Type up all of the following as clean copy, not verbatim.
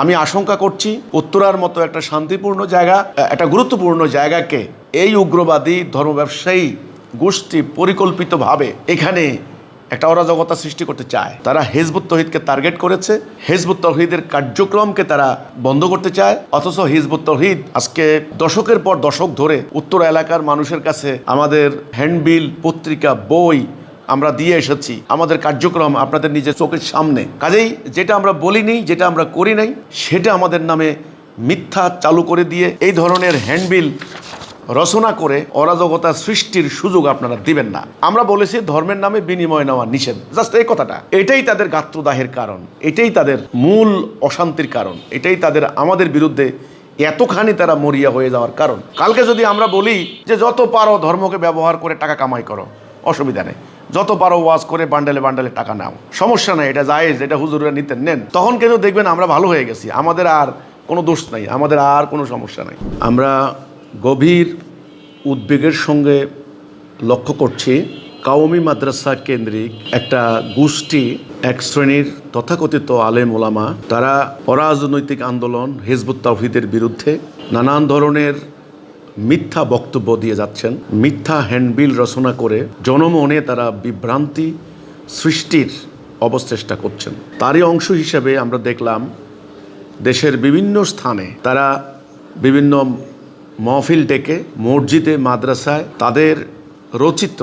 আমি আশঙ্কা করছি উত্তরার মতো একটা শান্তিপূর্ণ জায়গা, একটা গুরুত্বপূর্ণ জায়গাকে এই উগ্রবাদী ধর্ম ব্যবসায়ী গোষ্ঠী পরিকল্পিতভাবে এখানে একটা অরাজকতা সৃষ্টি করতে চায়। তারা হিজবুত তৌহিদকে টার্গেট করেছে, হিজবুত তৌহিদের কার্যক্রমকে তারা বন্ধ করতে চায়। অথচ হিজবুত তৌহিদ আজকে দশকের পর দশক ধরে উত্তর এলাকার মানুষের কাছে আমাদের হ্যান্ডবিল, পত্রিকা, বই আমরা দিয়ে এসেছি, আমাদের কার্যক্রম আপনাদের নিজের চোখের সামনে। কাজেই যেটা আমরা বলিনি, যেটা আমরা করি নাই, সেটা আমাদের নামে মিথ্যা চালু করে দিয়ে এই ধরনের হ্যান্ডবিল রচনা করে অরাজকতা সৃষ্টির সুযোগ আপনারা দিবেন না। আমরা বলেছি ধর্মের নামে বিনিময় নেওয়া নিষেধ, জাস্ট এই কথাটা। এটাই তাদের গাত্রদাহের কারণ, এটাই তাদের মূল অশান্তির কারণ, এটাই তাদের আমাদের বিরুদ্ধে এতখানি তারা মরিয়া হয়ে যাওয়ার কারণ। কালকে যদি আমরা বলি যে যত পারো ধর্মকে ব্যবহার করে টাকা কামাই করো, অসুবিধা নেই, যত পারো ওয়াজ করে বান্ডেলে বান্ডেলে টাকা নাও, সমস্যা নেই, এটা জায়েজ, এটা হুজুররা নিতেন, নেন, তখন কিন্তু দেখবেন আমরা ভালো হয়ে গেছি, আমাদের আর কোনো দোষ নাই, আমাদের আর কোনো সমস্যা নাই। আমরা গভীর উদ্বেগের সঙ্গে লক্ষ্য করছি কাওমি মাদ্রাসা কেন্দ্রিক একটা গোষ্ঠী, এক শ্রেণীর তথাকথিত আলেম ওলামা, তারা অরাজনৈতিক আন্দোলন হিজবুত তাওহীদের বিরুদ্ধে নানান ধরনের মিথ্যা বক্তব্য দিয়ে যাচ্ছেন, মিথ্যা হ্যান্ডবিল রচনা করে জনমনে তারা বিভ্রান্তি সৃষ্টির অবচেষ্টা করছেন। তারই অংশ হিসেবে আমরা দেখলাম দেশের বিভিন্ন স্থানে তারা বিভিন্ন মহফিল ডেকে মসজিদে, মাদ্রাসায় তাদের রচিত,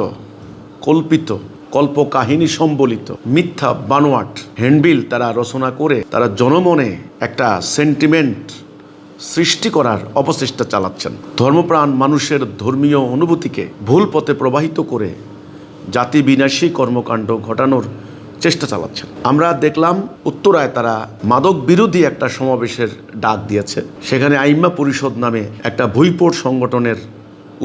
কল্পিত, কল্পকাহিনী সম্বলিত মিথ্যা বানোয়াট হ্যান্ডবিল তারা রচনা করে তারা জনমনে একটা সেন্টিমেন্ট সৃষ্টি করার অপচেষ্টা চালাচ্ছেন। ধর্মপ্রাণ মানুষের ধর্মীয় অনুভূতিকে ভুল পথে প্রবাহিত করে জাতি বিনাশী কর্মকাণ্ড ঘটানোর চেষ্টা চালাচ্ছেন। আমরা দেখলাম উত্তরায় তারা মাদক বিরোধী একটা সমাবেশের ডাক দিয়েছে, সেখানে আইম্মা পরিষদ নামে একটা ভুইপোট সংগঠনের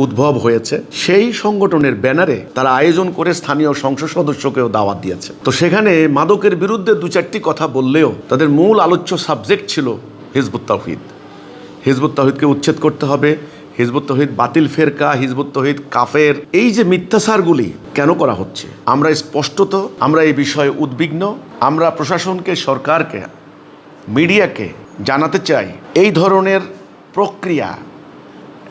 উদ্ভব হয়েছে। সেই সংগঠনের ব্যানারে তারা আয়োজন করে স্থানীয় সংসদ সদস্যকেও দাওয়াত দিয়েছে। তো সেখানে মাদকের বিরুদ্ধে দু চারটি কথা বললেও তাদের মূল আলোচ্য সাবজেক্ট ছিল হিজবুত তাওহীদ। হিজবুত তাওহীদকে উচ্ছেদ করতে হবে, হিজবুত তাওহীদ বাতিল ফেরকা, হিজবুত তাওহীদ কাফের। এই যে মিথ্যাচারগুলি কেন করা হচ্ছে, আমরা স্পষ্টত আমরা এই বিষয়ে উদ্বিগ্ন। আমরা প্রশাসনকে, সরকারকে, মিডিয়াকে জানাতে চাই এই ধরনের প্রক্রিয়া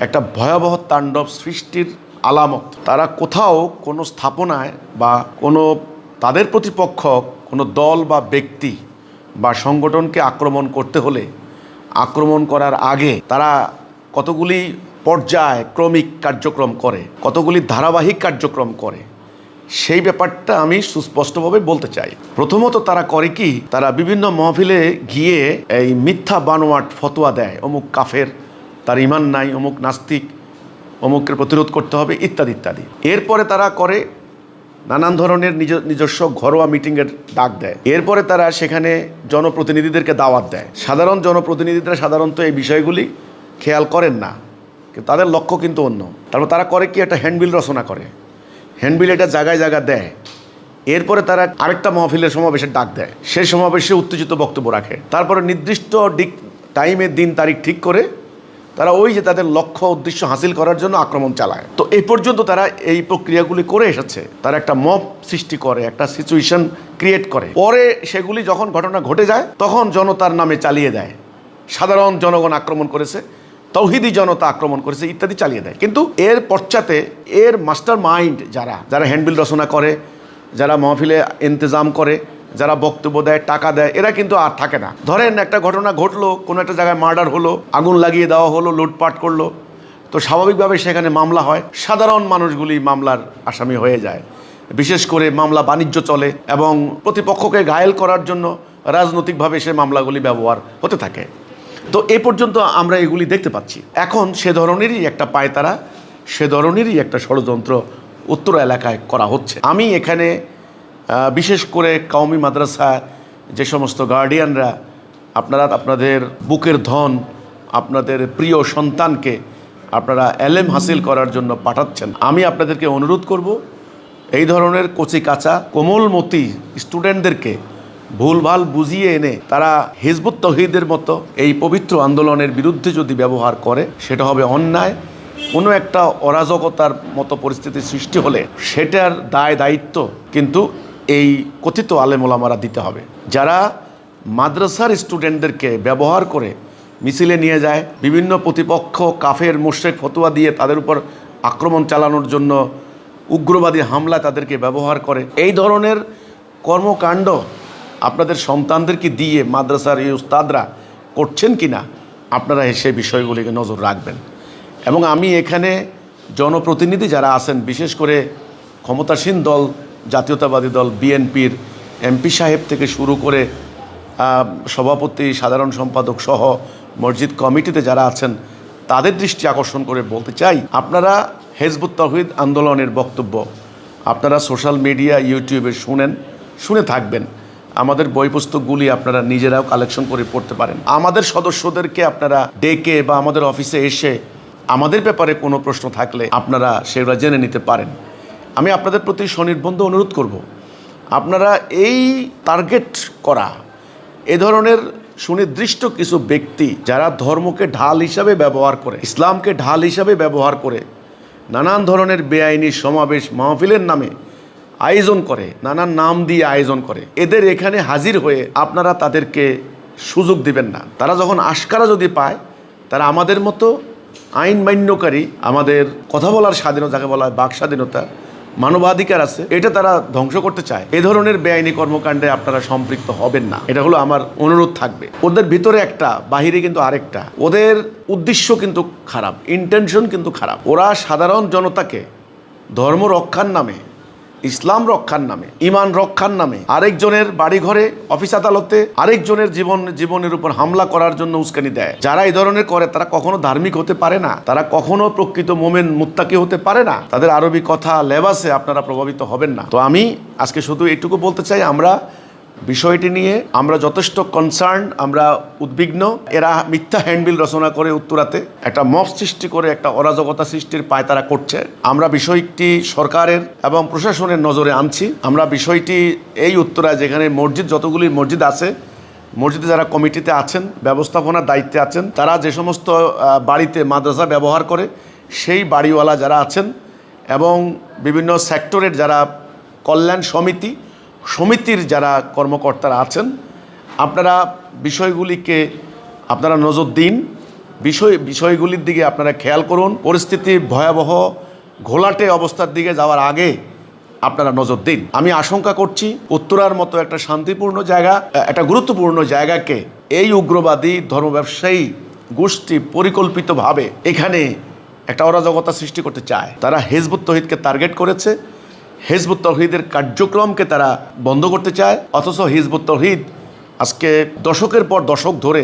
একটা ভয়াবহ তাণ্ডব সৃষ্টির আলামত। তারা কোথাও কোনো স্থাপনায় বা কোনো তাদের প্রতিপক্ষ কোনো দল বা ব্যক্তি বা সংগঠনকে আক্রমণ করতে হলে আক্রমণ করার আগে তারা কতগুলি পর্যায় ক্রমিক কার্যক্রম করে, কতগুলি ধারাবাহিক কার্যক্রম করে, সেই ব্যাপারটা আমি সুস্পষ্টভাবে বলতে চাই। প্রথমত তারা করে কি, তারা বিভিন্ন মহফিলে গিয়ে এই মিথ্যা বানোয়াট ফতোয়া দেয়, অমুক কাফের, তার ঈমান নাই, অমুক নাস্তিক, অমুকের প্রতিরোধ করতে হবে, ইত্যাদি ইত্যাদি। এরপরে তারা করে নানান ধরনের নিজস্ব ঘরোয়া মিটিংয়ের ডাক দেয়। এরপরে তারা সেখানে জনপ্রতিনিধিদেরকে দাওয়াত দেয়। সাধারণ জনপ্রতিনিধিরা সাধারণত এই বিষয়গুলি খেয়াল করেন না, কিন্তু তাদের লক্ষ্য কিন্তু অন্য। তারপর তারা করে কি, একটা হ্যান্ডবিল রচনা করে, হ্যান্ডবিল এটা জায়গায় জায়গায় দেয়। এরপরে তারা আরেকটা মহফিলের সমাবেশের ডাক দেয়, সেই সমাবেশে উত্তেজিত বক্তব্য রাখে। তারপরে নির্দিষ্ট টাইমে দিন তারিখ ঠিক করে তারা ওই যে তাদের লক্ষ্য উদ্দেশ্য হাসিল করার জন্য আক্রমণ চালায়। তো এই পর্যন্ত তারা এই প্রক্রিয়াগুলি করে এসেছে। তারা একটা মব সৃষ্টি করে, একটা সিচুয়েশন ক্রিয়েট করে, পরে সেগুলি যখন ঘটনা ঘটে যায় তখন জনতার নামে চালিয়ে দেয়, সাধারণ জনগণ আক্রমণ করেছে, তাওহীদি জনতা আক্রমণ করেছে, ইত্যাদি চালিয়ে দেয়। কিন্তু এর পশ্চাতে এর মাস্টার মাইন্ড যারা হ্যান্ডবিল রচনা করে, যারা মহফিলে ইন্তজাম করে, যারা বক্তব্য দেয়, টাকা দেয়, এরা কিন্তু আর থাকে না। ধরেন একটা ঘটনা ঘটলো, কোনো একটা জায়গায় মার্ডার হলো, আগুন লাগিয়ে দেওয়া হলো, লুটপাট করলো, তো স্বাভাবিকভাবে সেখানে মামলা হয়, সাধারণ মানুষগুলি মামলার আসামি হয়ে যায়। বিশেষ করে মামলা বাণিজ্য চলে এবং প্রতিপক্ষকে ঘায়েল করার জন্য রাজনৈতিকভাবে সে মামলাগুলি ব্যবহার হতে থাকে। তো এ পর্যন্ত আমরা এগুলি দেখতে পাচ্ছি। এখন সে ধরনেরই একটা পায়তারা, সে ধরনেরই একটা ষড়যন্ত্র উত্তর এলাকায় করা হচ্ছে। আমি এখানে বিশেষ করে কাওমি মাদ্রাসা যে সমস্ত গার্ডিয়ানরা আপনারা আপনাদের বুকের ধন, আপনাদের প্রিয় সন্তানকে আপনারা এলেম হাসিল করার জন্য পাঠাচ্ছেন, আমি আপনাদেরকে অনুরোধ করব এই ধরনের কচি কাঁচা কোমলমতি স্টুডেন্টদেরকে ভুলভাল বুঝিয়ে এনে তারা হিজবুত তাওহীদের মতো এই পবিত্র আন্দোলনের বিরুদ্ধে যদি ব্যবহার করে, সেটা হবে অন্যায়। কোনো একটা অরাজকতার মতো পরিস্থিতি সৃষ্টি হলে সেটার দায় দায়িত্ব কিন্তু এই কথিত আলেম ওলামারা দিতে হবে। যারা মাদ্রাসার স্টুডেন্টদেরকে ব্যবহার করে মিছিলে নিয়ে যায়, বিভিন্ন প্রতিপক্ষ কাফের মুশরিক ফতোয়া দিয়ে তাদের উপর আক্রমণ চালানোর জন্য উগ্রবাদী হামলা তাদেরকে ব্যবহার করে। এই ধরনের কর্মকাণ্ড আপনাদের সন্তানদেরকে দিয়ে মাদ্রাসার এই উস্তাদরা করছেন কি না, আপনারা সেই বিষয়গুলিকে নজর রাখবেন। এবং আমি এখানে জনপ্রতিনিধি যারা আছেন, বিশেষ করে ক্ষমতাসীন দল জাতীয়তাবাদী দল বিএনপির এমপি সাহেব থেকে শুরু করে সভাপতি, সাধারণ সম্পাদক সহ মসজিদ কমিটিতে যারা আছেন, তাদের দৃষ্টি আকর্ষণ করে বলতে চাই, আপনারা হিজবুত তাওহীদ আন্দোলনের বক্তব্য আপনারা সোশ্যাল মিডিয়া ইউটিউবে শুনে থাকবেন। আমাদের বই পুস্তকগুলি আপনারা নিজেরাও কালেকশন করে পড়তে পারেন। আমাদের সদস্যদেরকে আপনারা ডেকে বা আমাদের অফিসে এসে আমাদের ব্যাপারে কোনো প্রশ্ন থাকলে আপনারা সেগুলো জেনে নিতে পারেন। আমি আপনাদের প্রতি সনির্বন্ধ অনুরোধ করব, আপনারা এই টার্গেট করা এ ধরনের সুনির্দিষ্ট কিছু ব্যক্তি যারা ধর্মকে ঢাল হিসাবে ব্যবহার করে, ইসলামকে ঢাল হিসাবে ব্যবহার করে নানান ধরনের বেআইনি সমাবেশ মাহফিলের নামে আয়োজন করে, নানান নাম দিয়ে আয়োজন করে, এদের এখানে হাজির হয়ে আপনারা তাদেরকে সুযোগ দিবেন না। তারা যখন আশকারা যদি পায়, তারা আমাদের মতো আইন মান্যকারী, আমাদের কথা বলার স্বাধীনতা, যাকে বলা হয় বাক স্বাধীনতা, মানবাধিকার আছে, এটা তারা ধ্বংস করতে চায়। এ ধরনের বেআইনি কর্মকাণ্ডে আপনারা সম্পৃক্ত হবেন না, এটা হলো আমার অনুরোধ থাকবে। ওদের ভিতরে একটা, বাহিরে কিন্তু আরেকটা। ওদের উদ্দেশ্য কিন্তু খারাপ, ইন্টেনশন কিন্তু খারাপ। ওরা সাধারণ জনতাকে ধর্ম রক্ষার নামে, ইসলাম রক্ষার নামে, ইমান রক্ষার নামে আরেকজনের বাড়িঘরে, অফিস আদালতে আরেকজনের জীবনের উপর হামলা করার জন্য উস্কানি দেয়। যারা এই ধরনের করে তারা কখনো ধার্মিক হতে পারে না, তারা কখনো প্রকৃত মোমেন মুত্তাকি হতে পারে না। তাদের আরবি কথা লেবাসে আপনারা প্রভাবিত হবেন না। তো আমি আজকে শুধু এইটুকু বলতে চাই, আমরা বিষয়টি নিয়ে আমরা যথেষ্ট কনসার্ন, আমরা উদ্বিগ্ন। এরা মিথ্যা হ্যান্ডবিল রচনা করে উত্তরাতে একটা মব সৃষ্টি করে একটা অরাজকতা সৃষ্টির পায়তারা করছে। আমরা বিষয়টি সরকারের এবং প্রশাসনের নজরে আনছি। আমরা বিষয়টি এই উত্তরায় যেখানে মসজিদ, যতগুলি মসজিদ আছে, মসজিদে যারা কমিটিতে আছেন, ব্যবস্থাপনার দায়িত্বে আছেন, তারা যে সমস্ত বাড়িতে মাদ্রাসা ব্যবহার করে সেই বাড়িওয়ালা যারা আছেন এবং বিভিন্ন সেক্টরের যারা কল্যাণ সমিতির যারা কর্মকর্তারা আছেন, আপনারা বিষয়গুলিকে আপনারা নজর দিন, বিষয়গুলির দিকে আপনারা খেয়াল করুন। পরিস্থিতি ভয়াবহ ঘোলাটে অবস্থার দিকে যাওয়ার আগে আপনারা নজর দিন। আমি আশঙ্কা করছি উত্তরার মতো একটা শান্তিপূর্ণ জায়গা, একটা গুরুত্বপূর্ণ জায়গাকে এই উগ্রবাদী ধর্ম ব্যবসায়ী গোষ্ঠী পরিকল্পিতভাবে এখানে একটা অরাজকতা সৃষ্টি করতে চায়। তারা হিজবুত তাওহীদকে টার্গেট করেছে, হিজবুত তাওহীদের কার্যক্রমকে তারা বন্ধ করতে চায়। অথচ হিজবুত তাওহীদ আজকে দশকের পর দশক ধরে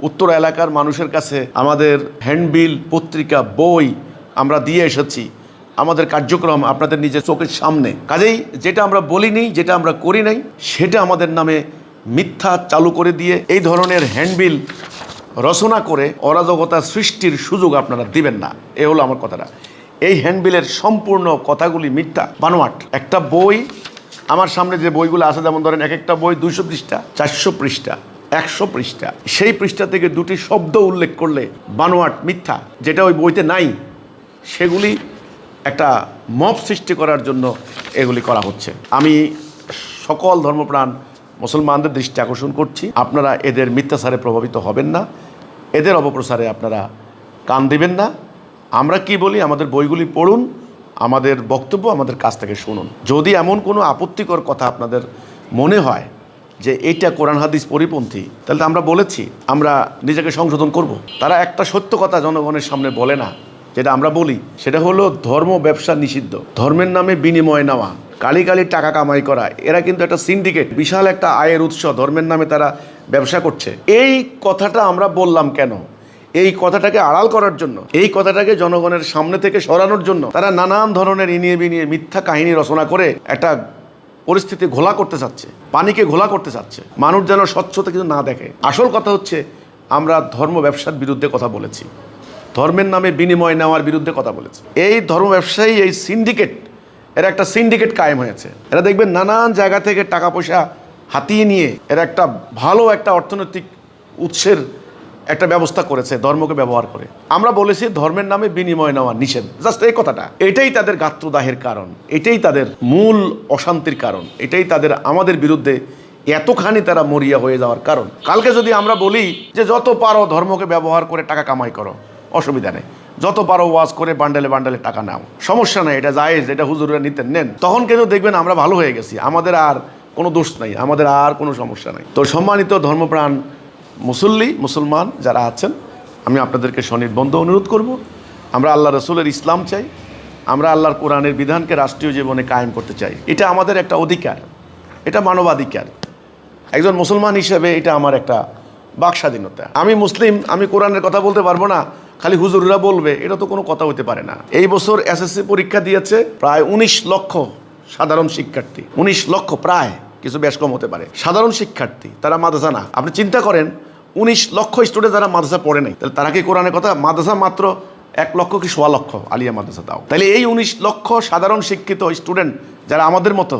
উত্তর এলাকার মানুষের কাছে আমাদের হ্যান্ডবিল, পত্রিকা, বই আমরা দিয়ে এসেছি। আমাদের কার্যক্রম আপনাদের নিজের চোখের সামনে। কাজেই যেটা আমরা বলিনি, যেটা আমরা করি নাই, সেটা আমাদের নামে মিথ্যা চালু করে দিয়ে এই ধরনের হ্যান্ডবিল রচনা করে অরাজকতা সৃষ্টির সুযোগ আপনারা দিবেন না। এ হলো আমার কথাটা। এই হ্যান্ডবিলের সম্পূর্ণ কথাগুলি মিথ্যা, বানোয়াট। একটা বই, আমার সামনে যে বইগুলো আছে, যেমন ধরেন এক একটা বই 200 পৃষ্ঠা, 400 পৃষ্ঠা, 100 পৃষ্ঠা, সেই পৃষ্ঠা থেকে দুটি শব্দ উল্লেখ করলে বানোয়াট, মিথ্যা, যেটা ওই বইতে নাই, সেগুলি একটা মব সৃষ্টি করার জন্য এগুলি করা হচ্ছে। আমি সকল ধর্মপ্রাণ মুসলমানদের দৃষ্টি আকর্ষণ করছি, আপনারা এদের মিথ্যাচারে প্রভাবিত হবেন না, এদের অপপ্রচারে আপনারা কান দিবেন না। আমরা কি বলি, আমাদের বইগুলি পড়ুন, আমাদের বক্তব্য আমাদের কাছ থেকে শুনুন। যদি এমন কোনো আপত্তিকর কথা আপনাদের মনে হয় যে এইটা কোরআন হাদিস পরিপন্থী, তাহলে তো আমরা বলেছি, আমরা নিজেকে সংশোধন করব। তারা একটা সত্য কথা জনগণের সামনে বলে না, যেটা আমরা বলি, সেটা হলো ধর্ম ব্যবসা নিষিদ্ধ, ধর্মের নামে বিনিময় নেওয়া, কালি টাকা কামাই করা। এরা কিন্তু একটা সিন্ডিকেট, বিশাল একটা আয়ের উৎস, ধর্মের নামে তারা ব্যবসা করছে। এই কথাটা আমরা বললাম কেন? এই কথাটাকে আড়াল করার জন্য, এই কথাটাকে জনগণের সামনে থেকে সরানোর জন্য তারা নানান ধরনের ইনিয়ে বিনিয়ে মিথ্যা কাহিনী রচনা করে একটা পরিস্থিতি ঘোলা করতে চাচ্ছে, পানিকে ঘোলা করতে চাচ্ছে, মানুষ যেন স্বচ্ছতা কিছু না দেখে। আসল কথা হচ্ছে, আমরা ধর্ম ব্যবসার বিরুদ্ধে কথা বলেছি, ধর্মের নামে বিনিময় নেওয়ার বিরুদ্ধে কথা বলেছি। এই ধর্ম ব্যবসায়ী, এই সিন্ডিকেট, এরা একটা সিন্ডিকেট কায়েম হয়েছে। এরা দেখবেন নানান জায়গা থেকে টাকা পয়সা হাতিয়ে নিয়ে এরা একটা ভালো একটা অর্থনৈতিক উৎসের একটা ব্যবস্থা করেছে ধর্মকে ব্যবহার করে। আমরা বলেছি ধর্মের নামে বিনিময় নেওয়া নিষেধ, জাস্ট এই কথাটা। এটাই তাদের গাত্রদাহের কারণ, এটাই তাদের মূল অশান্তির কারণ, এটাই তাদের আমাদের বিরুদ্ধে এতখানি তারা মরিয়া হয়ে যাওয়ার কারণ। কালকে যদি আমরা বলি যে যত পারো ধর্মকে ব্যবহার করে টাকা কামাই করো, অসুবিধা নেই, যত পারো ওয়াজ করে বান্ডেলে বান্ডেলে টাকা নাও, সমস্যা নেই, এটা জায়েজ, এটা হুজুররা নিতেন, নেন, তখন কিন্তু দেখবেন আমরা ভালো হয়ে গেছি, আমাদের আর কোনো দোষ নাই, আমাদের আর কোনো সমস্যা নাই। তো সম্মানিত ধর্মপ্রাণ মুসলমান যারা আছেন, আমি আপনাদেরকে সনির্বন্ধ অনুরোধ করব, আমরা আল্লাহ রসুলের ইসলাম চাই, আমরা আল্লাহর কোরআনের বিধানকে রাষ্ট্রীয় জীবনে কায়েম করতে চাই। এটা আমাদের একটা অধিকার, এটা মানবাধিকার। একজন মুসলমান হিসেবে এটা আমার একটা বাক স্বাধীনতা। আমি মুসলিম, আমি কোরআনের কথা বলতে পারবো না, খালি হুজুররা বলবে, এটা তো কোনো কথা হতে পারে না। এই বছর এসএসসি পরীক্ষা দিয়েছে প্রায় 19 লক্ষ সাধারণ শিক্ষার্থী, 19 লক্ষ, প্রায় কিছু বেশ কম হতে পারে, সাধারণ শিক্ষার্থী, তারা মাদ্রাসা না। আপনি চিন্তা করেন 19 লক্ষ স্টুডেন্ট যারা মাদ্রাসা পড়ে নাই, তাহলে তারা কি কোরআনের কথা, মাদ্রাসা মাত্র 1 লক্ষ কি 1.25 লক্ষ আলিয়া মাদ্রাসা দাও, তাহলে এই 19 লক্ষ সাধারণ শিক্ষিত স্টুডেন্ট যারা আমাদের মতো,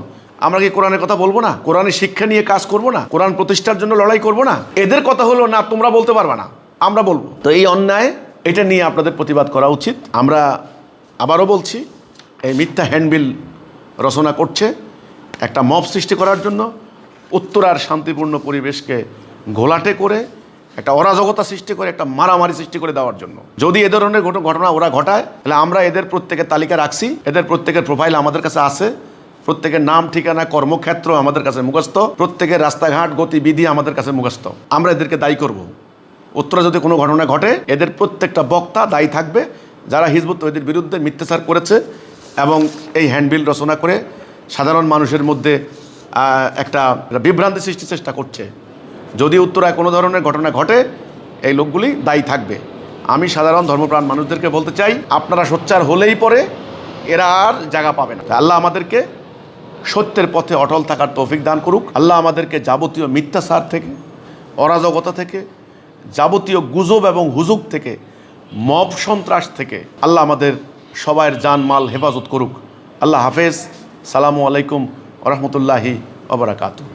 আমরা কি কোরআনের কথা বলবো না? কোরআনের শিক্ষা নিয়ে কাজ করব না? কোরআন প্রতিষ্ঠার জন্য লড়াই করব না? এদের কথা হলো না তোমরা বলতে পারবে না, আমরা বলবো। তো এই অন্যায়, এটা নিয়ে আপনাদের প্রতিবাদ করা উচিত। আমরা আবারও বলছি, এই মিথ্যা হ্যান্ডবিল রচনা করছে একটা মব সৃষ্টি করার জন্য, উত্তরার শান্তিপূর্ণ পরিবেশকে ঘোলাটে করে একটা অরাজকতা সৃষ্টি করে, একটা মারামারি সৃষ্টি করে দেওয়ার জন্য। যদি এ ধরনের ঘটনা ওরা ঘটায়, তাহলে আমরা এদের প্রত্যেকের তালিকা রাখছি, এদের প্রত্যেকের প্রোফাইল আমাদের কাছে আছে, প্রত্যেকের নাম, ঠিকানা, কর্মক্ষেত্র আমাদের কাছে মুখস্থ, প্রত্যেকের রাস্তাঘাট গতিবিধি আমাদের কাছে মুখস্থ। আমরা এদেরকে দায়ী করব। উত্তরে যদি কোনো ঘটনা ঘটে, এদের প্রত্যেকটা বক্তা দায়ী থাকবে, যারা হিজবুত তৌহিদের বিরুদ্ধে মিথ্যাচার করেছে এবং এই হ্যান্ডবিল রচনা করে সাধারণ মানুষের মধ্যে একটা বিভ্রান্তি সৃষ্টির চেষ্টা করছে। যদি উত্তরায় কোনো ধরনের ঘটনা ঘটে, এই লোকগুলি দায়ী থাকবে। আমি সাধারণ ধর্মপ্রাণ মানুষদেরকে বলতে চাই, আপনারা সোচ্চার হলেই পরে এরা আর জায়গা পাবে না। আল্লাহ আমাদেরকে সত্যের পথে অটল থাকার তৌফিক দান করুক। আল্লাহ আমাদেরকে যাবতীয় মিথ্যাচার থেকে, অরাজকতা থেকে, যাবতীয় গুজব এবং হুজুগ থেকে, মব সন্ত্রাস থেকে আল্লাহ আমাদের সবাইয়ের জান মাল হেফাজত করুক। আল্লাহ হাফেজ। সালামু আলাইকুম ওয়া রাহমাতুল্লাহি ওয়া বারাকাতুহু।